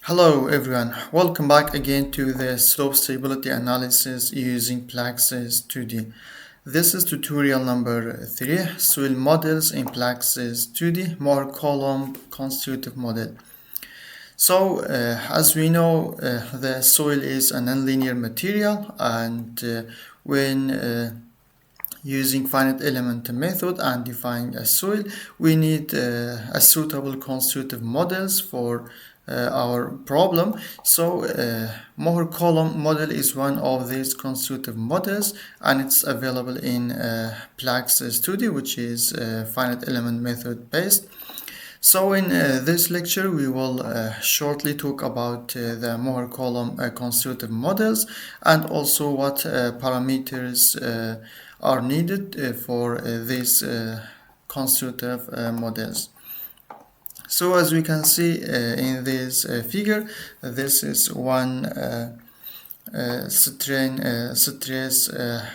Hello everyone, welcome back again to the slope stability analysis using PLAXIS 2D. This is tutorial number 3, soil models in PLAXIS 2D, Mohr-Coulomb constitutive model. So as we know, the soil is a nonlinear material, and when using finite element method and defining a soil, we need a suitable constitutive models for our problem. So Mohr-Coulomb model is one of these constitutive models, and it's available in PLAXIS 2D, which is finite element method based. So in this lecture we will shortly talk about the Mohr-Coulomb constitutive models, and also what parameters are needed for these constitutive models. So as we can see in this figure, this is one stress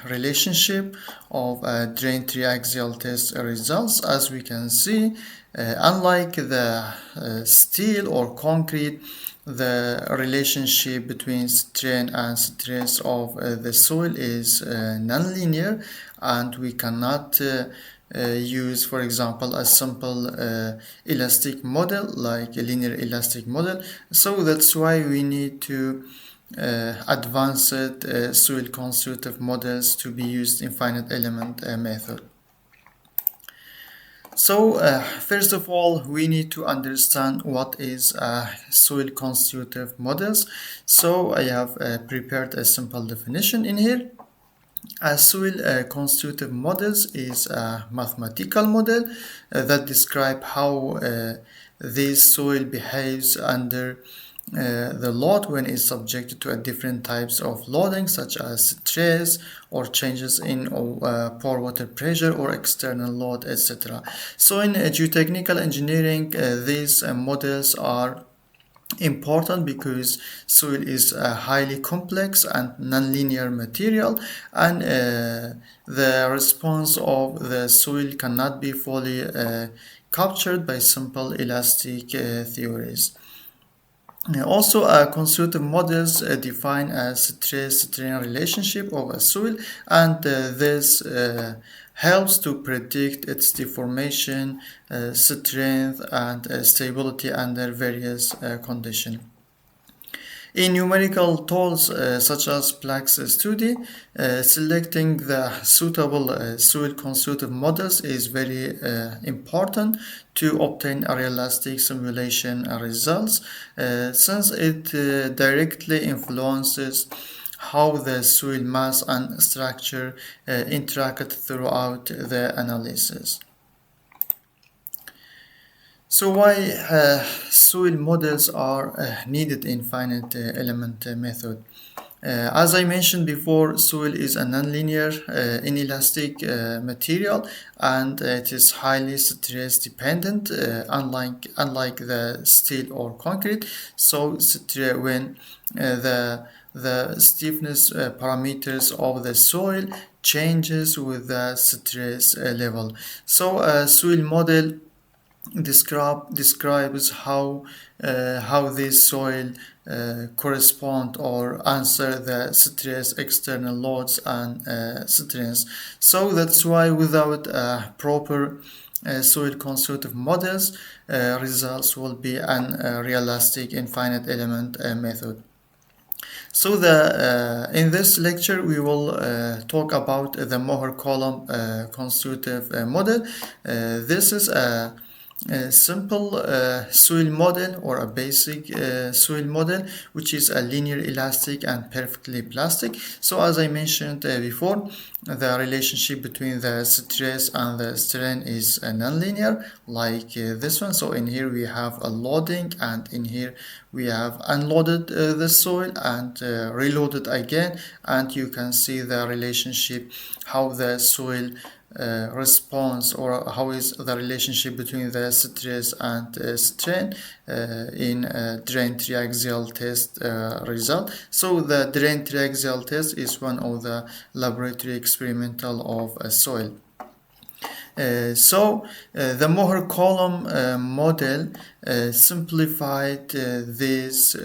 relationship of drain triaxial test results. As we can see, unlike the steel or concrete, the relationship between strain and stress of the soil is nonlinear, and we cannot use, for example, a simple elastic model like a linear elastic model. So that's why we need to advanced soil constitutive models to be used in finite element method. So first of all, we need to understand what is soil constitutive models. So I have prepared a simple definition in here. A soil constitutive models is a mathematical model that describe how this soil behaves under the load when it's subjected to different types of loading, such as stress or changes in pore water pressure or external load, etc. So in geotechnical engineering, these models are important because soil is a highly complex and nonlinear material, and the response of the soil cannot be fully captured by simple elastic theories. Also, constitutive models define a stress-strain relationship of a soil, and this helps to predict its deformation, strength, and stability under various conditions. In numerical tools such as PLAXIS 2D, selecting the suitable soil constitutive models is very important to obtain a realistic simulation results, since it directly influences how the soil mass and structure interact throughout the analysis. So why soil models are needed in finite element method? As I mentioned before, soil is a nonlinear inelastic material, and it is highly stress dependent, unlike the steel or concrete. So when the stiffness parameters of the soil changes with the stress level. So a soil model describes how this soil correspond or answer the stress, external loads, and strengths. So that's why without proper soil constitutive models, results will be unrealistic in finite element method. So in this lecture we will talk about the Mohr-Coulomb constitutive model. This is a simple soil model, or a basic soil model, which is a linear elastic and perfectly plastic. So as I mentioned before, the relationship between the stress and the strain is nonlinear, like this one. So in here we have a loading, and in here we have unloaded the soil and reloaded again, and you can see the relationship, how the soil response, or how is the relationship between the stress and strain in drain triaxial test result. So the drain triaxial test is one of the laboratory experimental of soil. The Mohr-Coulomb model simplified this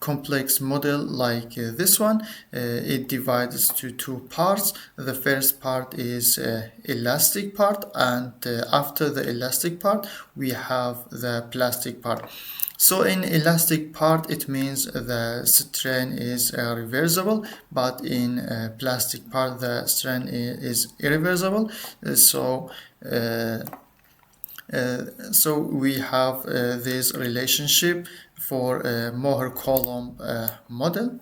complex model like this one. It divides to two parts. The first part is elastic part, and after the elastic part we have the plastic part. So in elastic part, it means the strain is reversible, but in plastic part the strain is irreversible. So we have this relationship for Mohr-Coulomb model.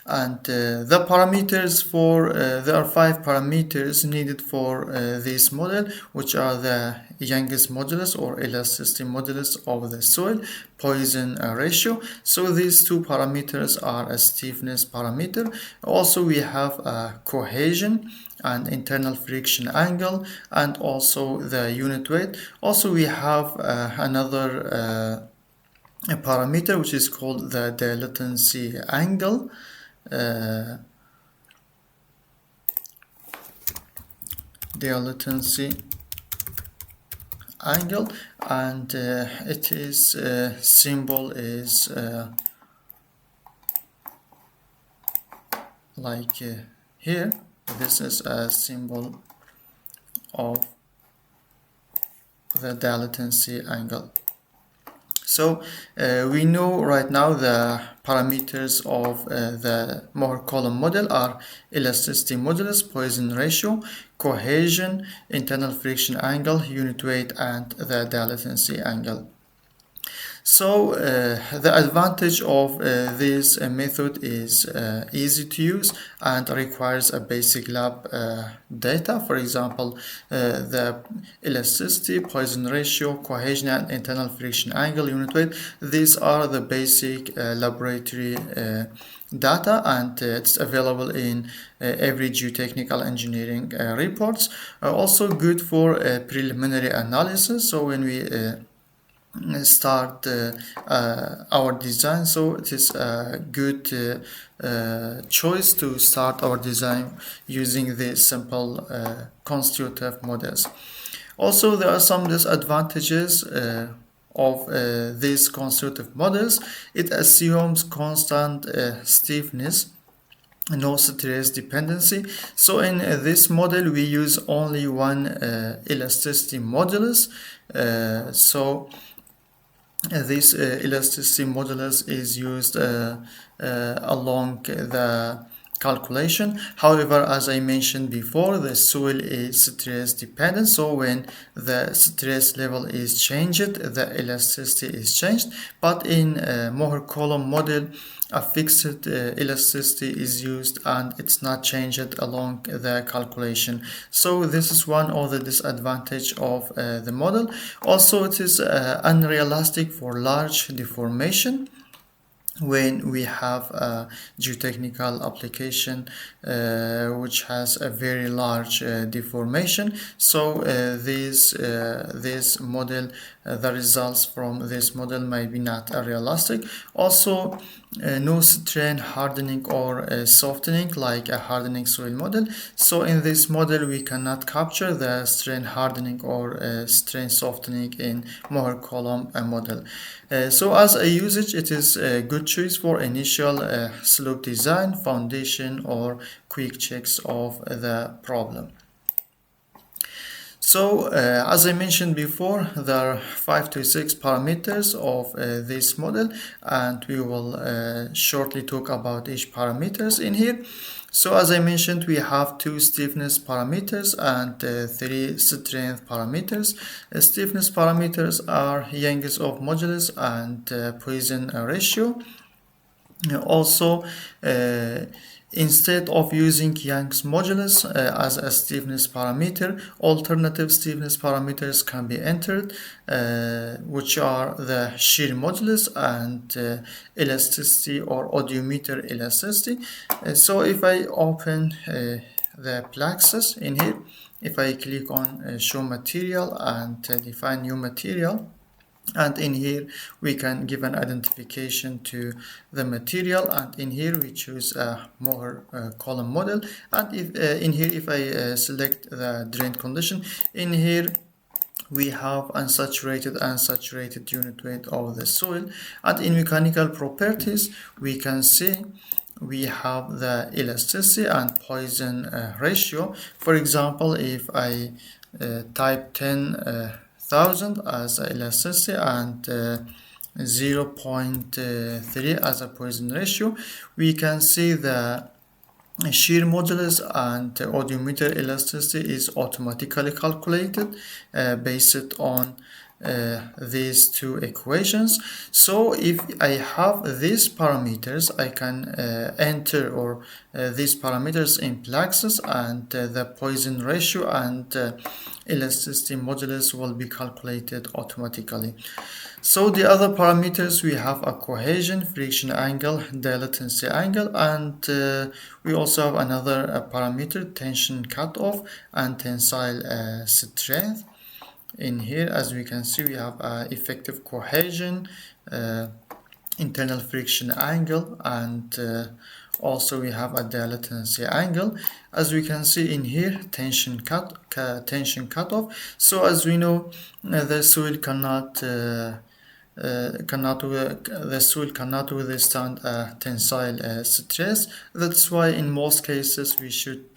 And the parameters for there are 5 parameters needed for this model, which are the Young's modulus or elasticity modulus of the soil, Poisson ratio. So these 2 parameters are a stiffness parameter. Also we have a cohesion and internal friction angle, and also the unit weight. Also we have another parameter which is called the dilatancy angle. Dilatancy angle, and it is symbol is like here. This is a symbol of the dilatancy angle. So we know right now the parameters of the Mohr-Coulomb model are elasticity modulus, Poisson ratio, cohesion, internal friction angle, unit weight, and the dilatancy angle. So the advantage of this method is easy to use and requires a basic lab data. For example, the elasticity, Poisson ratio, cohesion, and internal friction angle, unit weight. These are the basic laboratory data, and it's available in every geotechnical engineering reports. Also good for preliminary analysis. So when we start our design, so it is a good choice to start our design using these simple constitutive models. Also, there are some disadvantages of these constitutive models. It assumes constant stiffness, no stress dependency. So in this model we use only one elasticity modulus. This elasticity modulus is used along the calculation. However, as I mentioned before, the soil is stress dependent, so when the stress level is changed, the elasticity is changed. But in Mohr-Coulomb model, a fixed elasticity is used and it's not changed along the calculation. So this is one of the disadvantage of the model. Also, it is unrealistic for large deformation when we have a geotechnical application which has a very large deformation. So this model, the results from this model may be not realistic. Also, no strain hardening or softening like a hardening soil model. So in this model we cannot capture the strain hardening or strain softening in Mohr-Coulomb model. So as a usage, it is a good choice for initial slope design, foundation, or quick checks of the problem. So as I mentioned before, there are 5 to 6 parameters of this model, and we will shortly talk about each parameters in here. So as I mentioned, we have 2 stiffness parameters and 3 strength parameters. Stiffness parameters are Young's modulus and Poisson ratio. Also, instead of using Young's modulus as a stiffness parameter, alternative stiffness parameters can be entered, which are the shear modulus and elasticity or odometer elasticity. So if I open the PLAXIS in here, if I click on show material and define new material, And in here we can give an identification to the material, and in here we choose a Mohr-Coulomb model. And if in here, if I select the drain condition, in here we have unsaturated unit weight of the soil. And in mechanical properties we can see we have the elasticity and Poisson ratio. For example, if I type 10,000 as elasticity and 0.3 as a Poisson ratio, we can see the shear modulus and odometer elasticity is automatically calculated based on these two equations. So if I have these parameters, I can enter these parameters in PLAXIS, and the Poisson ratio and elasticity modulus will be calculated automatically. So the other parameters, we have a cohesion, friction angle, dilatancy angle, and we also have another parameter, tension cutoff and tensile strength. In here, as we can see, we have effective cohesion, internal friction angle, and also we have a dilatancy angle. As we can see in here, tension cutoff. So as we know, the soil cannot withstand tensile stress. That's why in most cases we should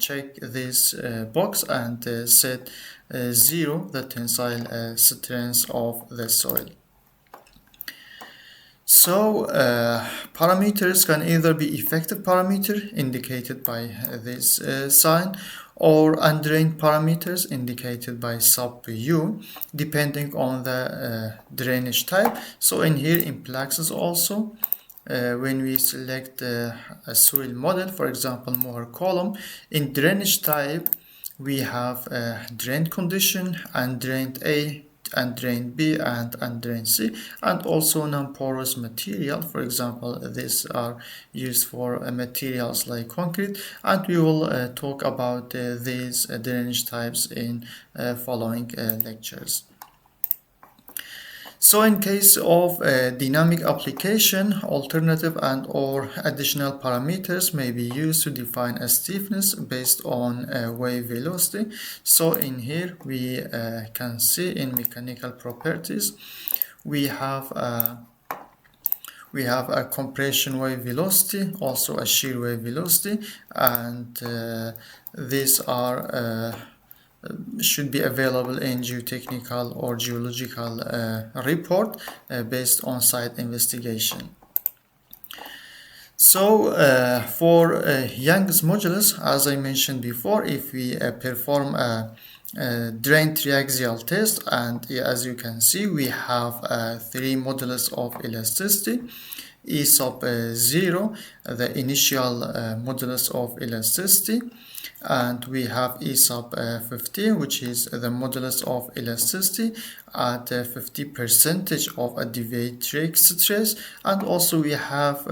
check this box and set 0 the tensile strength of the soil. So parameters can either be effective parameter indicated by this sign, or undrained parameters indicated by sub U, depending on the drainage type. So in here in PLAXIS also, when we select a soil model, for example Mohr-Coulomb, in drainage type we have drained condition, undrained A, undrained B, and undrained C, and also non-porous material. For example, these are used for materials like concrete, and we will talk about these drainage types in following lectures. So in case of dynamic application, alternative and or additional parameters may be used to define a stiffness based on wave velocity. So in here we can see in mechanical properties we have a compression wave velocity, also a shear wave velocity, and these are should be available in geotechnical or geological report based on site investigation. So for Young's modulus, as I mentioned before, if we perform a drain triaxial test, and as you can see we have 3 modulus of elasticity, E sub 0, the initial modulus of elasticity, and we have E sub 15, which is the modulus of elasticity at 50% of a deviatoric stress, and also we have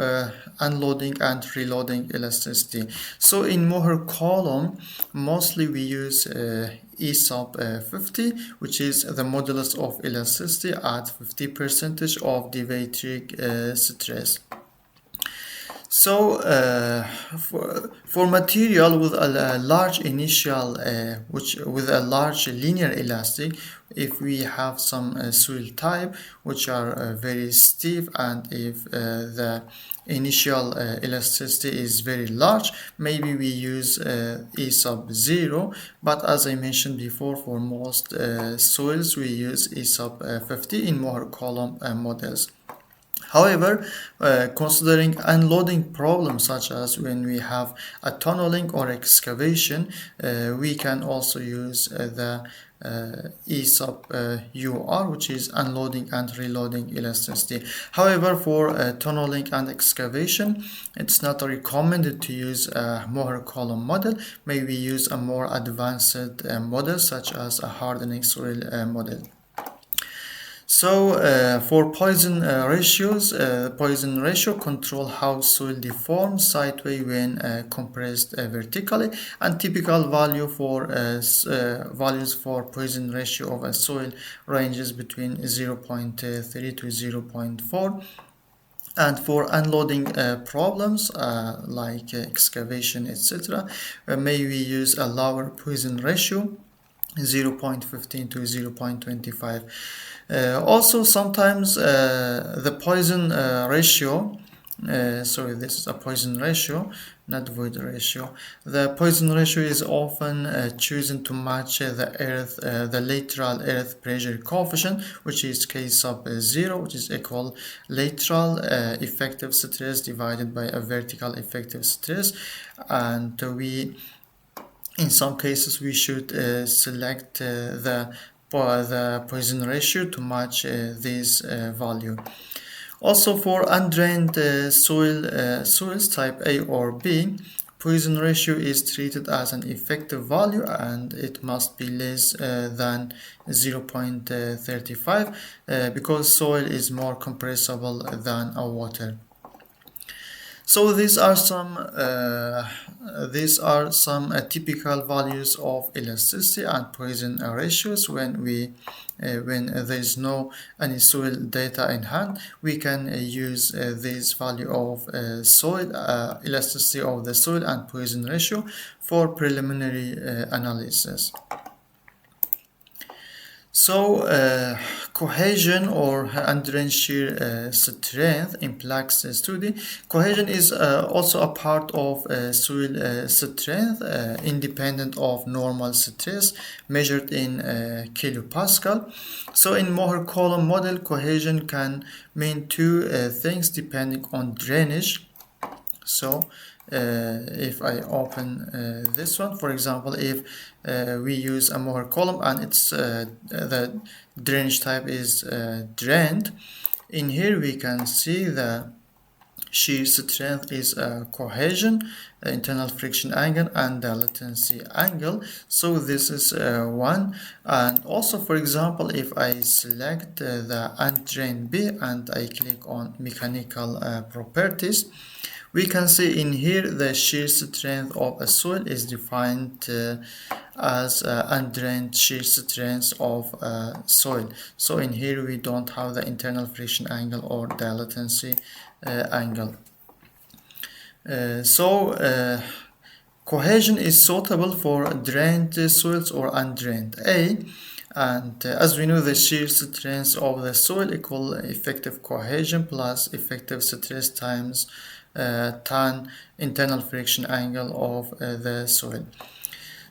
unloading and reloading elasticity. So in Mohr-Coulomb mostly we use E sub 50, which is the modulus of elasticity at 50% of deviatoric stress. So for material with a large initial, with a large linear elastic, if we have some soil type which are very stiff, and if the initial elasticity is very large, maybe we use E sub 0, but as I mentioned before, for most soils we use E sub 50 in Mohr-Coulomb models. However, considering unloading problems such as when we have a tunneling or excavation, we can also use the E sub UR, which is unloading and reloading elasticity. However, for tunneling and excavation, it's not recommended to use a Mohr-Coulomb model. Maybe use a more advanced model such as a hardening soil model. So for Poisson ratios, Poisson ratio control how soil deforms sideways when compressed vertically, and typical values for Poisson ratio of a soil ranges between 0.3 to 0.4. And for unloading problems like excavation, etc., may we use a lower Poisson ratio, 0.15 to 0.25. Also, sometimes the Poisson ratio, sorry, this is a Poisson ratio, not void ratio. The Poisson ratio is often chosen to match the lateral earth pressure coefficient, which is K sub 0, which is equal lateral effective stress divided by a vertical effective stress. And in some cases, we should select the Poisson ratio to match this value. Also, for undrained soils type A or B, Poisson ratio is treated as an effective value, and it must be less than 0.35 because soil is more compressible than water. So these are some typical values of elasticity and Poisson ratios. When there is no any soil data in hand, we can use this value of soil elasticity of the soil and Poisson ratio for preliminary analysis. So cohesion or undrained shear strength in PLAXIS study. Cohesion is also a part of soil strength independent of normal stress measured in kilopascal. So in Mohr-Coulomb model, cohesion can mean two things depending on drainage. So if I open this one, for example, if we use a Mohr-Coulomb and it's the drainage type is drained, in here we can see the shear strength is cohesion, internal friction angle, and dilatancy angle. So this is one. And also, for example, if I select the undrained B and I click on mechanical properties, we can see in here the shear strength of a soil is defined as undrained shear strength of soil. So in here we don't have the internal friction angle or dilatancy angle. Cohesion is suitable for drained soils or undrained A. And as we know, the shear strength of the soil equal effective cohesion plus effective stress times tan internal friction angle of the soil.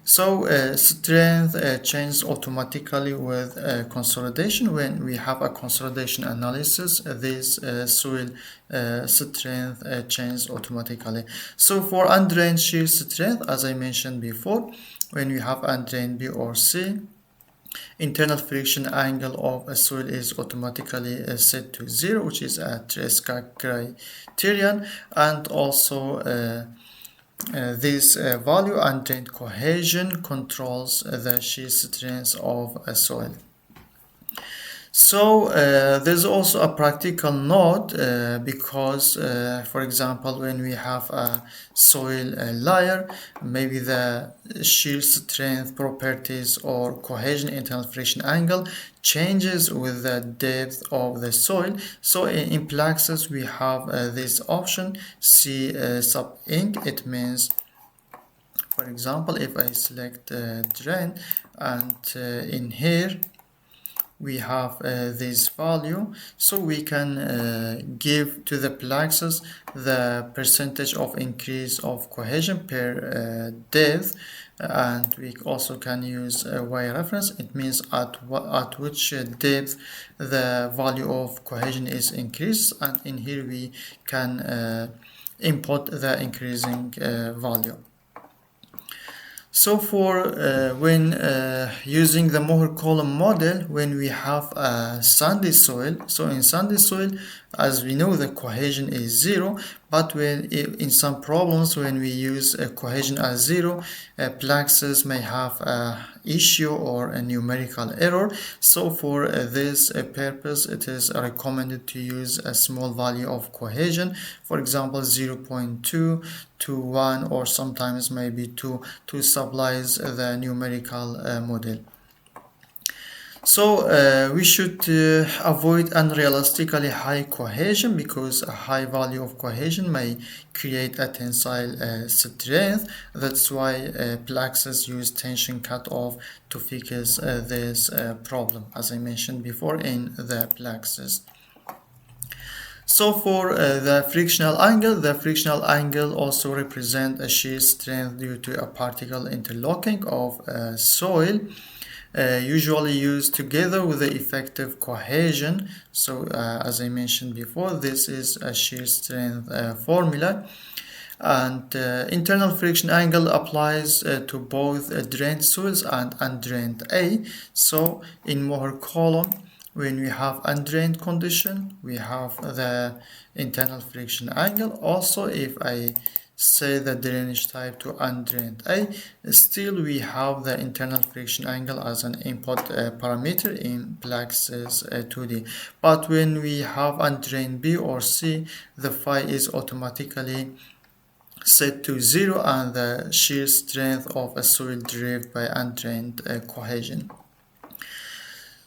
So strength changes automatically with consolidation. When we have a consolidation analysis, this soil strength changes automatically. So for undrained shear strength, as I mentioned before, when we have undrained B or C, internal friction angle of a soil is automatically set to 0, which is a Tresca criterion, and also this value undrained cohesion controls the shear strength of a soil. So there's also a practical note because, for example, when we have a soil layer, maybe the shear strength properties or cohesion internal friction angle changes with the depth of the soil. So in PLAXIS we have this option C sub ink. It means, for example, if I select drain and in here we have this value, so we can give to the PLAXIS the percentage of increase of cohesion per depth, and we also can use a Y reference. It means at which depth the value of cohesion is increased, and in here we can input the increasing value. So for when using the Mohr-Coulomb model, when we have a sandy soil, so in sandy soil, as we know, the cohesion is 0, but when in some problems when we use cohesion as 0, PLAXIS may have issue or a numerical error. So for this purpose, it is recommended to use a small value of cohesion, for example 0.2 to 1 or sometimes maybe 2 to stabilize the numerical model. So we should avoid unrealistically high cohesion, because a high value of cohesion may create a tensile strength. That's why PLAXIS use tension cutoff to fix this problem, as I mentioned before in the PLAXIS. So for the frictional angle also represents a shear strength due to a particle interlocking of soil, usually used together with the effective cohesion. So as I mentioned before, this is a shear strength formula, and internal friction angle applies to both drained soils and undrained A. So in Mohr-Coulomb, when we have undrained condition, we have the internal friction angle. Also, if I say the drainage type to undrained A, still we have the internal friction angle as an input parameter in PLAXIS 2D. But when we have undrained B or C, the phi is automatically set to 0 and the shear strength of a soil derived by undrained cohesion.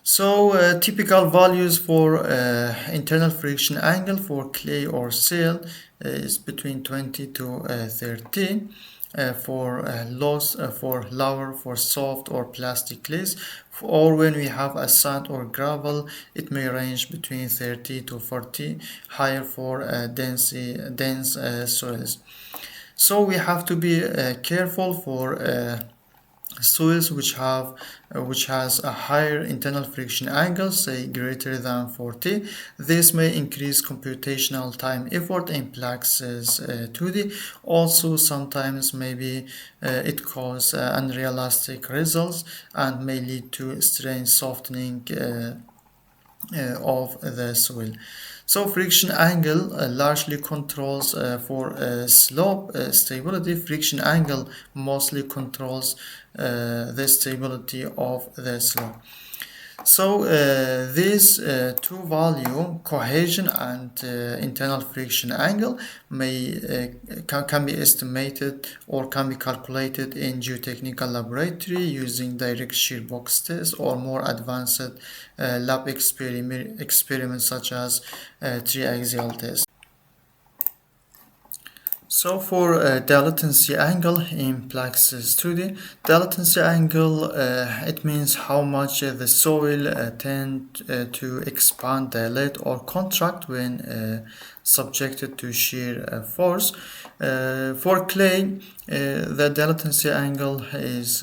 So typical values for internal friction angle for clay or shale is between 20 to 30. For lower for soft or plastic clays, or when we have a sand or gravel, it may range between 30 to 40, higher for dense soils. So we have to be careful for soils which has a higher internal friction angle, say greater than 40. This may increase computational time effort in PLAXIS 2D. Also, sometimes maybe it causes unrealistic results and may lead to strain softening of the soil. So friction angle largely controls for slope stability. Friction angle mostly controls the stability of the slope. So these two values, cohesion and internal friction angle, can be estimated or can be calculated in geotechnical laboratory using direct shear box test or more advanced lab experiments such as triaxial test. So for dilatancy angle in PLAXIS 2D, dilatancy angle, it means how much the soil tend to expand, dilate or contract when subjected to shear force. For clay, the dilatancy angle is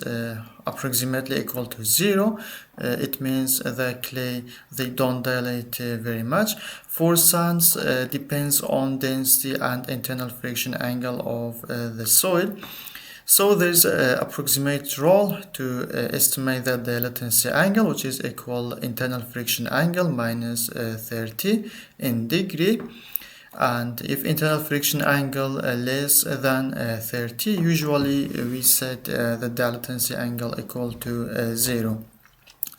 approximately equal to 0. It means the clay, they don't dilate very much. For sands, depends on density and internal friction angle of the soil. So there's an approximate rule to estimate the dilatancy angle, which is equal internal friction angle minus 30 in degree. And if internal friction angle less than 30, usually we set the dilatancy angle equal to 0.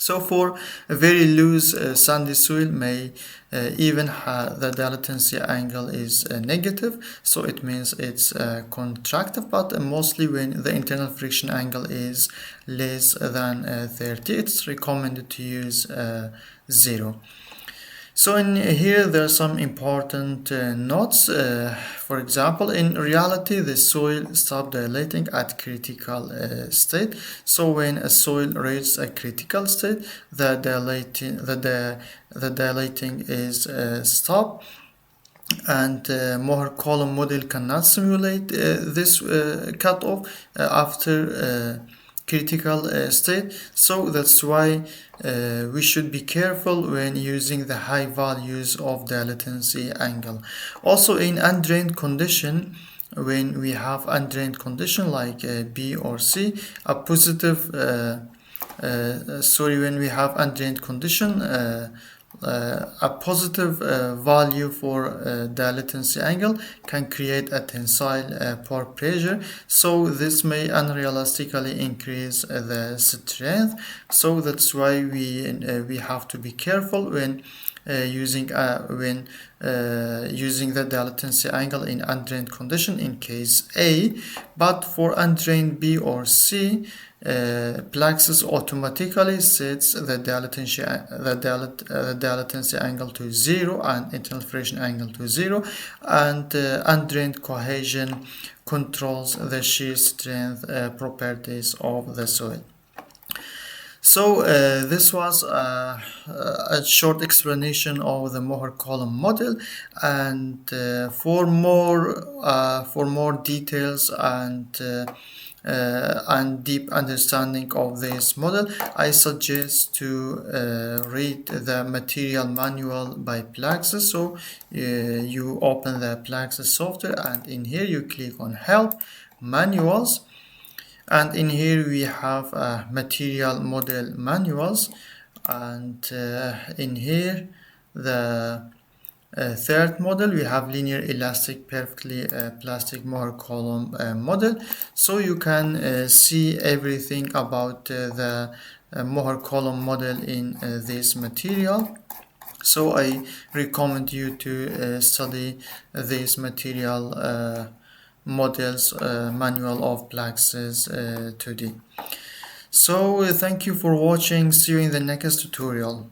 So for a very loose sandy soil, may even the dilatancy angle is negative, so it means it's contractive, but mostly when the internal friction angle is less than 30, it's recommended to use 0. So in here there are some important notes. For example, in reality, the soil stops dilating at critical state. So when a soil reaches a critical state, the dilating is stopped. And Mohr-Coulomb model cannot simulate this cutoff after critical state. So that's why we should be careful when using the high values of dilatancy angle. Also in undrained condition, when we have undrained condition like B or C, a positive when we have undrained condition a positive value for dilatancy angle can create a tensile pore pressure, so this may unrealistically increase the strength. So that's why we have to be careful when using the dilatancy angle in undrained condition in case A. But for undrained B or C, PLAXIS automatically sets the dilatancy angle to 0 and internal friction angle to 0, and undrained cohesion controls the shear strength properties of the soil. So this was a short explanation of the Mohr-Coulomb model, and for more details and deep understanding of this model, I suggest to read the material manual by PLAXIS. So you open the PLAXIS software, and in here you click on Help, Manuals, and in here we have material model manuals, and in here the third model we have linear elastic perfectly plastic Mohr-Coulomb model. So you can see everything about the Mohr-Coulomb model in this material. So I recommend you to study this material models manual of PLAXIS 2D. So thank you for watching. See you in the next tutorial.